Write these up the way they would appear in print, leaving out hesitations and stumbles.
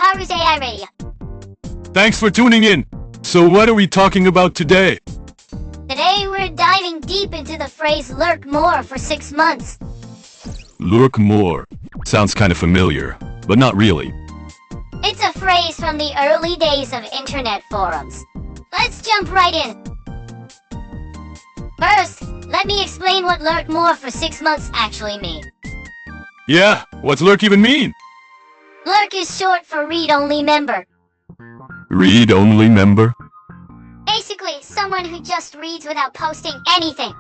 Haru's AI Radio. Thanks for tuning in. So what are we talking about today? Today we're diving deep into the phrase Lurk Moar for 6 months. Lurk Moar. Sounds kind of familiar, but not really. It's a phrase from the early days of internet forums. Let's jump right in. First, let me explain what Lurk Moar for 6 months actually means. Yeah, what's lurk even mean? Lurk is short for read-only member. Read-only member? Basically, someone who just reads without posting anything.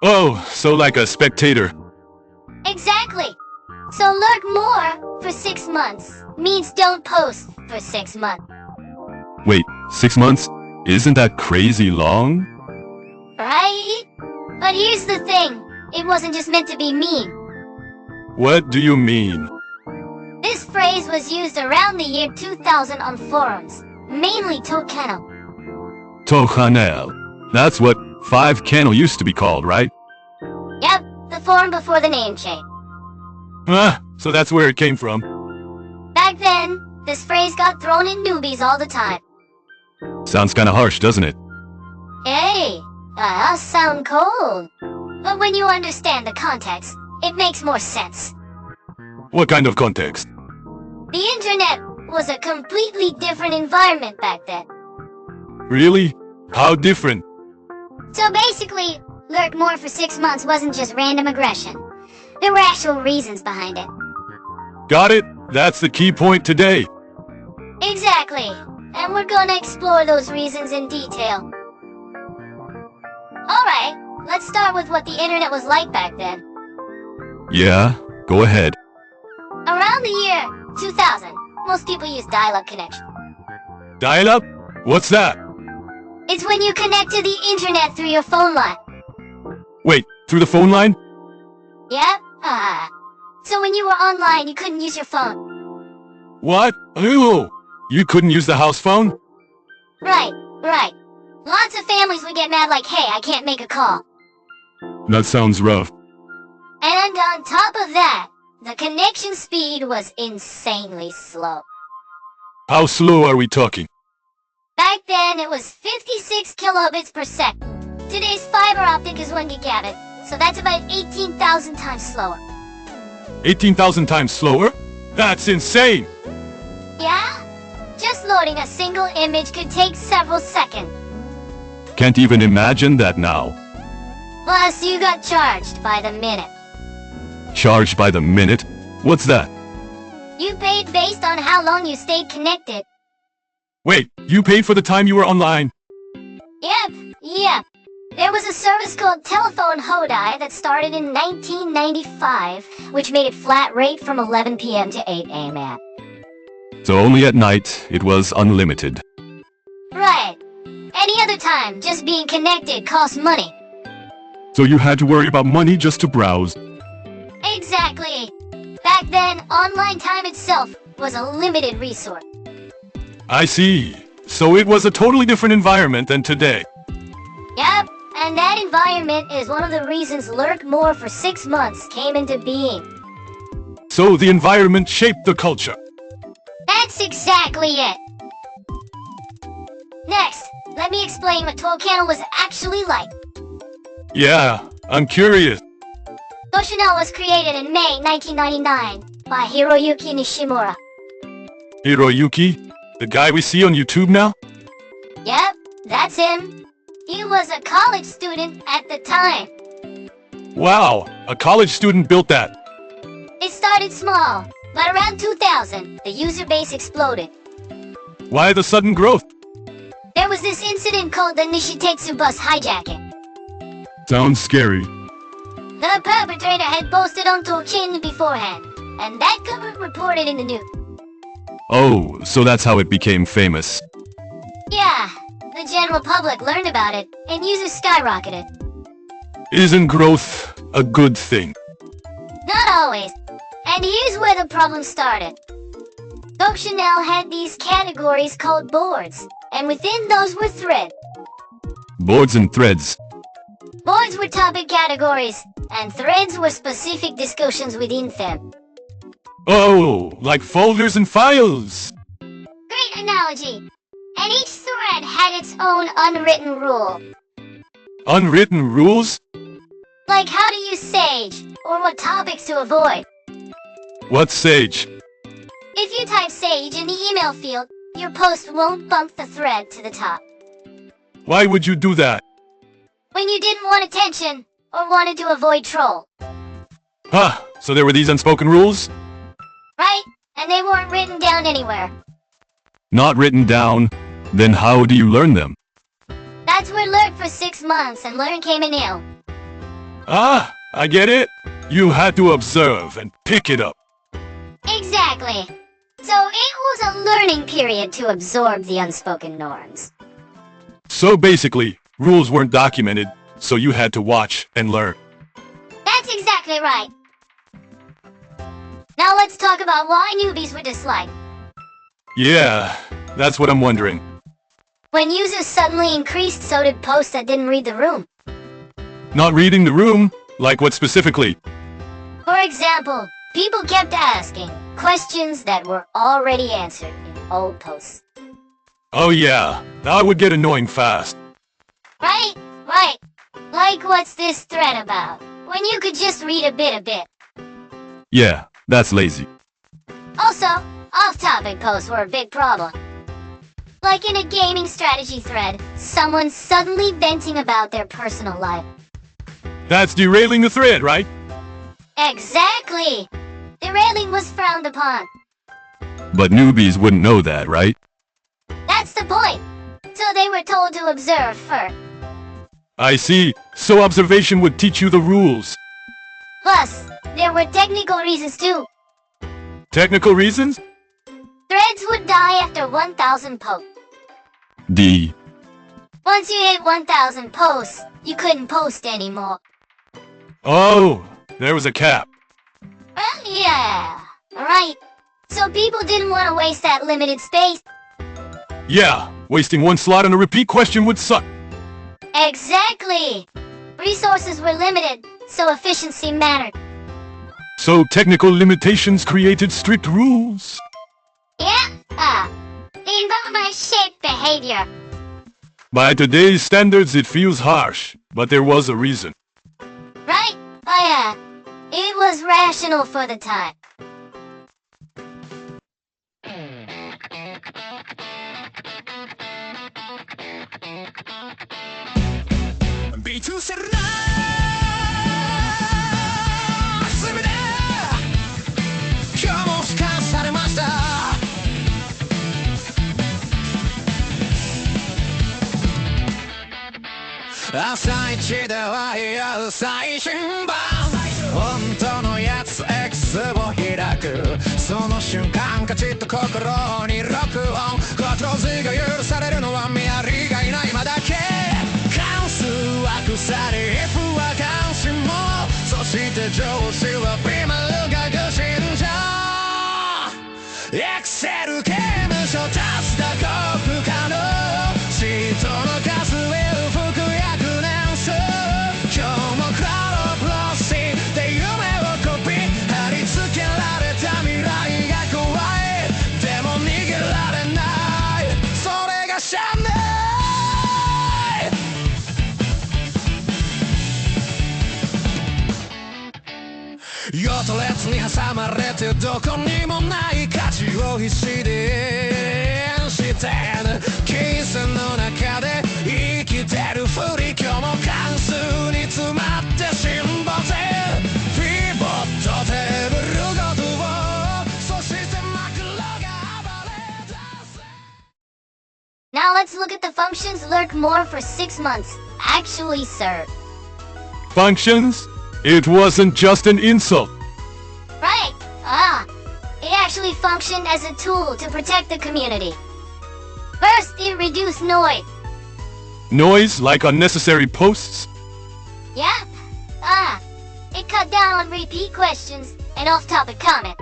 Oh, so like a spectator. Exactly. So Lurk Moar for 6 months means don't post for 6 months. Wait, 6 months? Isn't that crazy long? Right? But here's the thing. It wasn't just meant to be mean. What do you mean? This phrase was used around the year 2000 on forums, mainly Tokeno. Tohanel. That's what 5 used to be called, right? Yep, the forum before the name change. So that's where it came from. Back then, this phrase got thrown in newbies all the time. Sounds kinda harsh, doesn't it? Hey, us sound cold. But when you understand the context, it makes more sense. What kind of context? The internet was a completely different environment back then. Really? How different? So basically, Lurk Moar for 6 months wasn't just random aggression. There were actual reasons behind it. Got it? That's the key point today. Exactly. And we're gonna explore those reasons in detail. Alright, let's start with what the internet was like back then. Yeah, go ahead. Around the year 2000, most people used dial-up connection. Dial-up? What's that? It's when you connect to the internet through your phone line. Wait, through the phone line? Yep. So when you were online, you couldn't use your phone. What? Ew! You couldn't use the house phone? Right. Lots of families would get mad like, hey, I can't make a call. That sounds rough. And on top of that, the connection speed was insanely slow. How slow are we talking? Back then, it was 56 kilobits per second. Today's fiber optic is 1 gigabit, so that's about 18,000 times slower. 18,000 times slower? That's insane! Yeah? Just loading a single image could take several seconds. Can't even imagine that now. Plus, you got charged by the minute. Charged by the minute? What's that? You paid based on how long you stayed connected. Wait, you paid for the time you were online? Yep. There was a service called Telephone Hodai that started in 1995, which made it flat rate from 11 p.m. to 8 a.m. So only at night, it was unlimited. Right. Any other time, just being connected cost money. So you had to worry about money just to browse? Exactly. Back then, online time itself was a limited resource. I see. So it was a totally different environment than today. Yep, and that environment is one of the reasons Lurk Moar for 6 months came into being. So the environment shaped the culture. That's exactly it. Next, let me explain what Tokeno was actually like. Yeah, I'm curious. Tokeno was created in May 1999 by Hiroyuki Nishimura. Hiroyuki? The guy we see on YouTube now? Yep, that's him. He was a college student at the time. Wow, a college student built that. It started small, but around 2000, the user base exploded. Why the sudden growth? There was this incident called the Nishitetsu bus hijacking. Sounds scary. The perpetrator had posted on Tokeno beforehand, and that got reported in the news. Oh, so that's how it became famous. Yeah, the general public learned about it, and users skyrocketed. Isn't growth a good thing? Not always. And here's where the problem started. Tokeno had these categories called boards, and within those were threads. Boards and threads. Boards were topic categories, and threads were specific discussions within them. Oh, like folders and files. Great analogy. And each thread had its own unwritten rule. Unwritten rules? Like how to use Sage, or what topics to avoid. What's Sage? If you type Sage in the email field, your post won't bump the thread to the top. Why would you do that? When you didn't want attention, or wanted to avoid troll. Huh, so there were these unspoken rules? Right? And they weren't written down anywhere. Not written down? Then how do you learn them? That's where Lurk for 6 months and Learn came in ill. Ah, I get it. You had to observe and pick it up. Exactly. So it was a learning period to absorb the unspoken norms. So basically, rules weren't documented, so you had to watch and learn. That's exactly right. Now let's talk about why newbies were disliked. Yeah, that's what I'm wondering. When users suddenly increased, so did posts that didn't read the room. Not reading the room? Like what specifically? For example, people kept asking questions that were already answered in old posts. Oh yeah, that would get annoying fast. Right? Right. Like what's this thread about? When you could just read a bit. Yeah, that's lazy. Also, off-topic posts were a big problem. Like in a gaming strategy thread, someone suddenly venting about their personal life. That's derailing the thread, right? Exactly! Derailing was frowned upon. But newbies wouldn't know that, right? That's the point! So they were told to observe first. I see. So observation would teach you the rules. Plus, there were technical reasons too. Technical reasons? Threads would die after 1,000 posts. D. Once you hit 1,000 posts, you couldn't post anymore. Oh, there was a cap. Yeah, right. So people didn't want to waste that limited space. Yeah, wasting one slot on a repeat question would suck. Exactly. Resources were limited, so efficiency mattered. So technical limitations created strict rules. Yeah, they involve my shaped behavior. By today's standards, it feels harsh, but there was a reason. Right? Oh yeah. It was rational for the time. "朝一では言う最新版」「本当のやつ X を開く」「その瞬間カチッと心に録音」「コントロール Z が許されるのはメアリーがいない今だけ」「関数は腐り F は関心も」「そして上司はビマル学信者」「エクセル刑務所立つだ幸福可能」「シートの数増える服薬年数」「今日もクラウドプロシーで夢をコピー」「貼り付けられた未来が怖い」「でも逃げられない」「それが社内」用途列に挟まれてどこにもない価値を必死で演してる金銭の中で生きてるふり今日も関数に詰まって辛抱ぜピボットテーブルごとをそしてマクロが暴れ出す Now let's look at the functions Lurk Moar for 6 months actually served. Functions? It wasn't just an insult. Right. It actually functioned as a tool to protect the community. First, it reduced noise. Noise like unnecessary posts? Yep. It cut down on repeat questions and off-topic comment.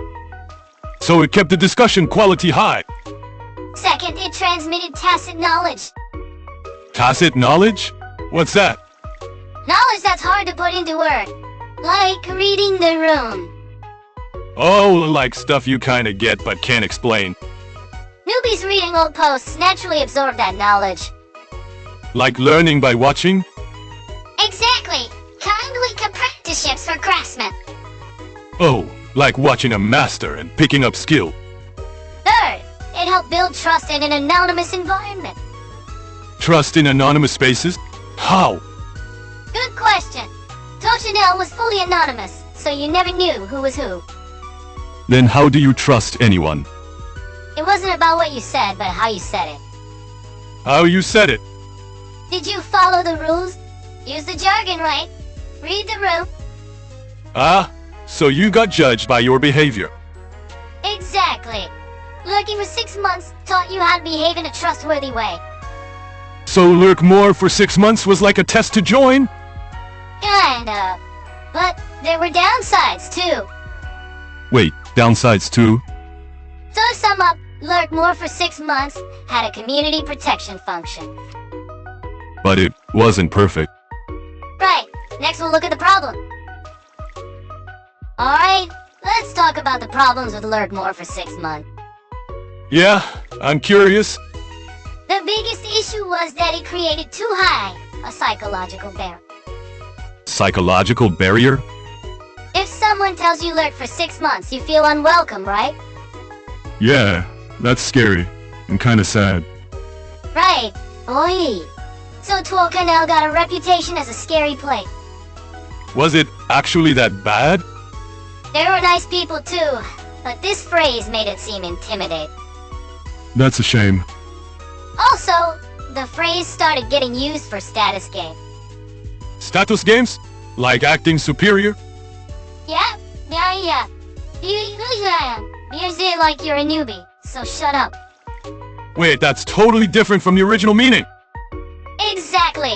So it kept the discussion quality high. Second, it transmitted tacit knowledge. Tacit knowledge? What's that? Knowledge that's hard to put into words. Like reading the room. Oh, like stuff you kinda get but can't explain. Newbies reading old posts naturally absorb that knowledge. Like learning by watching? Exactly! Kind of apprenticeships for craftsmen. Oh, like watching a master and picking up skill. Third, it helped build trust in an anonymous environment. Trust in anonymous spaces? How? Good question. Tochinelle was fully anonymous, so you never knew who was who. Then how do you trust anyone? It wasn't about what you said, but how you said it. How you said it? Did you follow the rules? Use the jargon right? Read the room? Ah, so you got judged by your behavior. Exactly. Lurking for 6 months taught you how to behave in a trustworthy way. So Lurk Moar for 6 months was like a test to join? Kinda. But there were downsides too. Wait, downsides too? So to sum up, Lurk Moar for 6 months had a community protection function. But it wasn't perfect. Right, next we'll look at the problem. Alright, let's talk about the problems with Lurk Moar for 6 months. Yeah, I'm curious. The biggest issue was that it created too high a psychological barrier. Psychological barrier? If someone tells you lurk for 6 months, you feel unwelcome, right? Yeah, that's scary and kinda sad. Right. Oi. So Tuokanel got a reputation as a scary place. Was it actually that bad? There were nice people too, but this phrase made it seem intimidating. That's a shame. Also, the phrase started getting used for status game. Status games? Like acting superior? Yeah. You say it like you're a newbie, so shut up. Wait, that's totally different from the original meaning. Exactly.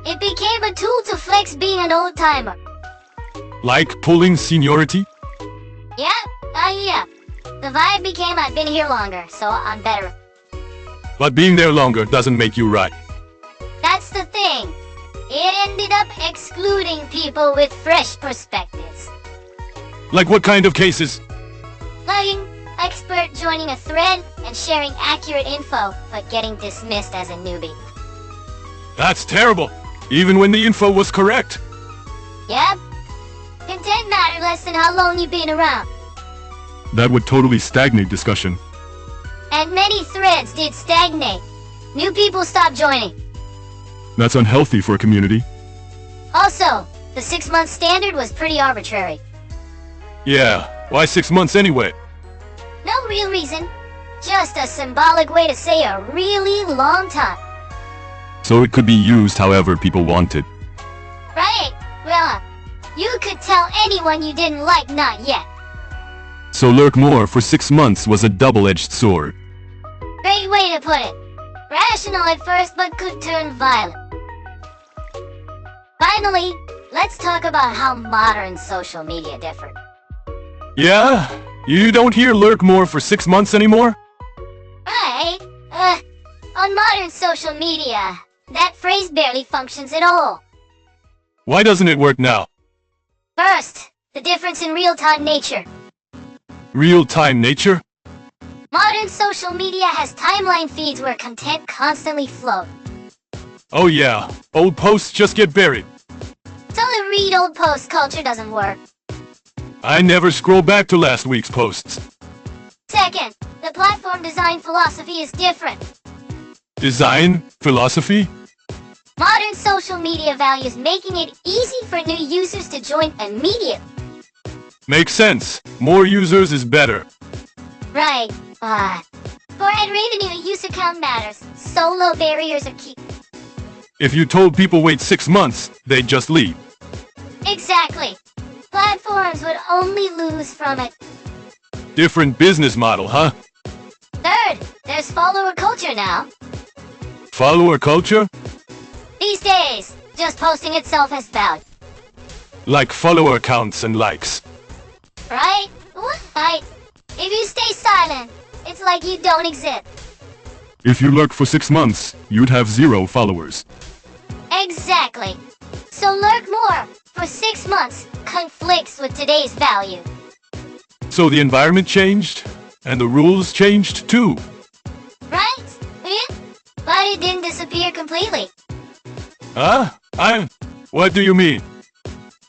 It became a tool to flex being an old-timer. Like pulling seniority? Yeah. The vibe became I've been here longer, so I'm better. But being there longer doesn't make you right. That's the thing. It ended up excluding people with fresh perspectives. Like what kind of cases? Like expert joining a thread and sharing accurate info, but getting dismissed as a newbie. That's terrible, even when the info was correct. Yep. Content matter less than how long you've been around. That would totally stagnate discussion. And many threads did stagnate. New people stopped joining. That's unhealthy for a community. Also, the 6-month standard was pretty arbitrary. Yeah, why 6 months anyway? No real reason. Just a symbolic way to say a really long time. So it could be used however people wanted. Right. Well, you could tell anyone you didn't like not yet. So Lurk Moar for 6 months was a double-edged sword. Great way to put it. Rational at first, but could turn violent. Finally, let's talk about how modern social media differed. Yeah? You don't hear Lurk Moar for 6 months anymore? Right. On modern social media, that phrase barely functions at all. Why doesn't it work now? First, the difference in real-time nature. Real-time nature? Modern social media has timeline feeds where content constantly flows. Oh yeah, old posts just get buried. So the read old post culture doesn't work. I never scroll back to last week's posts. Second, the platform design philosophy is different. Design? Philosophy? Modern social media values making it easy for new users to join immediately. Makes sense. More users is better. Right. For ad revenue, user count matters. So low barriers are key. If you told people wait 6 months, they'd just leave. Exactly. Platforms would only lose from it. Different business model, huh? Third, there's follower culture now. Follower culture? These days, just posting itself has value. Like follower counts and likes. Right? Right. If you stay silent, it's like you don't exist. If you lurk for 6 months, you'd have 0 followers. Exactly. So Lurk Moar, for 6 months, conflicts with today's value. So the environment changed, and the rules changed too. Right? Yeah. But it didn't disappear completely. Huh? What do you mean?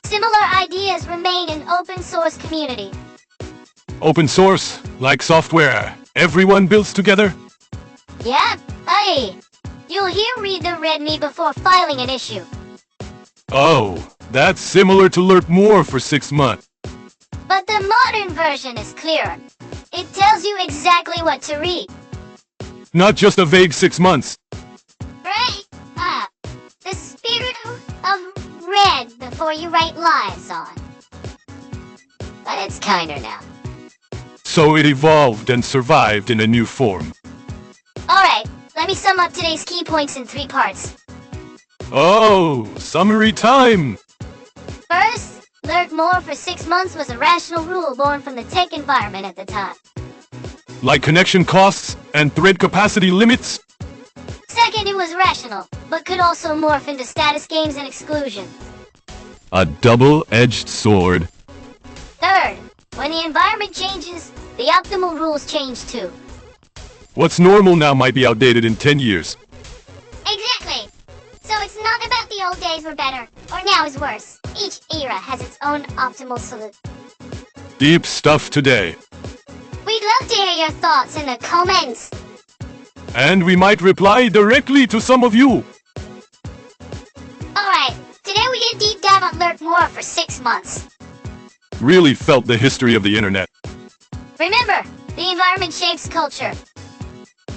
Similar ideas remain in open source community. Open source, like software everyone builds together? Yeah, hey. You'll hear read the README before filing an issue. Oh, that's similar to Lurk Moar for 6 months. But the modern version is clearer. It tells you exactly what to read. Not just a vague 6 months. Right? The spirit of read before you write lives on. But it's kinder now. So it evolved and survived in a new form. Alright, let me sum up today's key points in 3 parts. Oh, summary time! First, Lurk Moar for 6 months was a rational rule born from the tech environment at the time. Like connection costs and thread capacity limits? Second, it was rational, but could also morph into status games and exclusion. A double-edged sword. Third, when the environment changes, the optimal rules change too. What's normal now might be outdated in 10 years. Exactly! So it's not about the old days were better, or now is worse. Each era has its own optimal solution. Deep stuff today. We'd love to hear your thoughts in the comments. And we might reply directly to some of you. Alright, today we did deep dive on Lurk Moar for 6 months. Really felt the history of the internet. Remember, the environment shapes culture.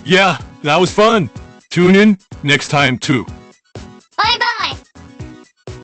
Yeah, that was fun. Tune in next time too.